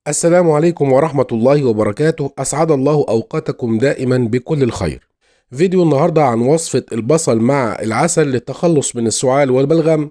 السلام عليكم ورحمة الله وبركاته. أسعد الله أوقاتكم دائما بكل الخير. فيديو النهاردة عن وصفة البصل مع العسل للتخلص من السعال والبلغم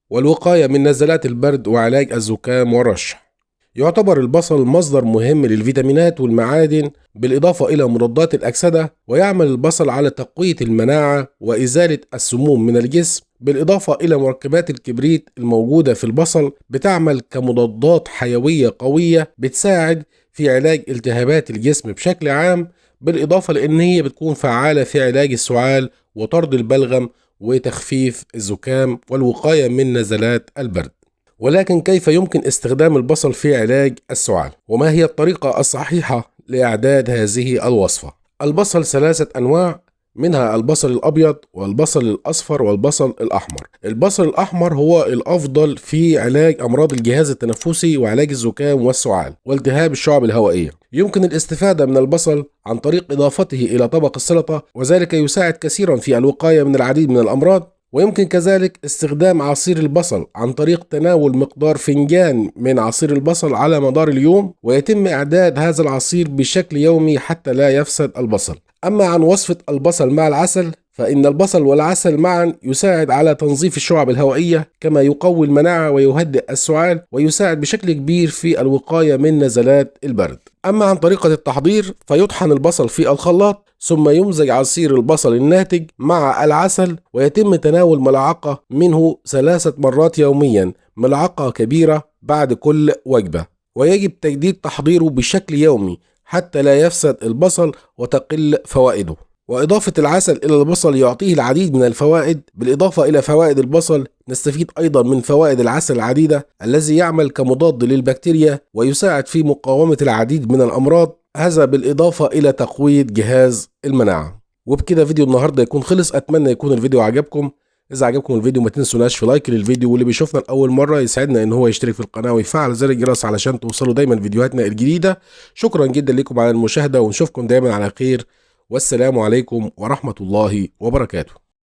والوقاية من نزلات البرد وعلاج الزكام والرشح. يعتبر البصل مصدر مهم للفيتامينات والمعادن بالإضافة إلى مضادات الأكسدة، ويعمل البصل على تقوية المناعة وإزالة السموم من الجسم، بالإضافة إلى مركبات الكبريت الموجودة في البصل بتعمل كمضادات حيوية قوية بتساعد في علاج التهابات الجسم بشكل عام، بالإضافة لأن هي بتكون فعالة في علاج السعال وطرد البلغم وتخفيف الزكام والوقاية من نزلات البرد. ولكن كيف يمكن استخدام البصل في علاج السعال؟ وما هي الطريقة الصحيحة لإعداد هذه الوصفة؟ البصل ثلاثة أنواع، منها البصل الأبيض والبصل الأصفر والبصل الأحمر. البصل الأحمر هو الأفضل في علاج أمراض الجهاز التنفسي وعلاج الزكام والسعال والتهاب الشعب الهوائية. يمكن الاستفادة من البصل عن طريق إضافته إلى طبق السلطة، وذلك يساعد كثيرا في الوقاية من العديد من الأمراض. ويمكن كذلك استخدام عصير البصل عن طريق تناول مقدار فنجان من عصير البصل على مدار اليوم، ويتم إعداد هذا العصير بشكل يومي حتى لا يفسد البصل. أما عن وصفة البصل مع العسل، فإن البصل والعسل معا يساعد على تنظيف الشعب الهوائية، كما يقوي المناعة ويهدئ السعال ويساعد بشكل كبير في الوقاية من نزلات البرد. أما عن طريقة التحضير، فيطحن البصل في الخلاط ثم يمزج عصير البصل الناتج مع العسل، ويتم تناول ملعقة منه 3 مرات يوميا، ملعقة كبيرة بعد كل وجبة. ويجب تجديد تحضيره بشكل يومي حتى لا يفسد البصل وتقل فوائده. وإضافة العسل إلى البصل يعطيه العديد من الفوائد. بالإضافة إلى فوائد البصل، نستفيد أيضا من فوائد العسل العديدة الذي يعمل كمضاد للبكتيريا ويساعد في مقاومة العديد من الأمراض، هذا بالإضافة إلى تقوية جهاز المناعة. وبكده فيديو النهاردة يكون خلص. أتمنى يكون الفيديو عجبكم. إذا عجبكم الفيديو ما تنسوناش في لايك للفيديو، واللي بيشوفنا لأول مرة يسعدنا إن هو يشترك في القناة ويفعل زر الجرس علشان توصلوا دايما فيديوهاتنا الجديدة. شكرا جدا لكم على المشاهدة، ونشوفكم دايما على خير، والسلام عليكم ورحمة الله وبركاته.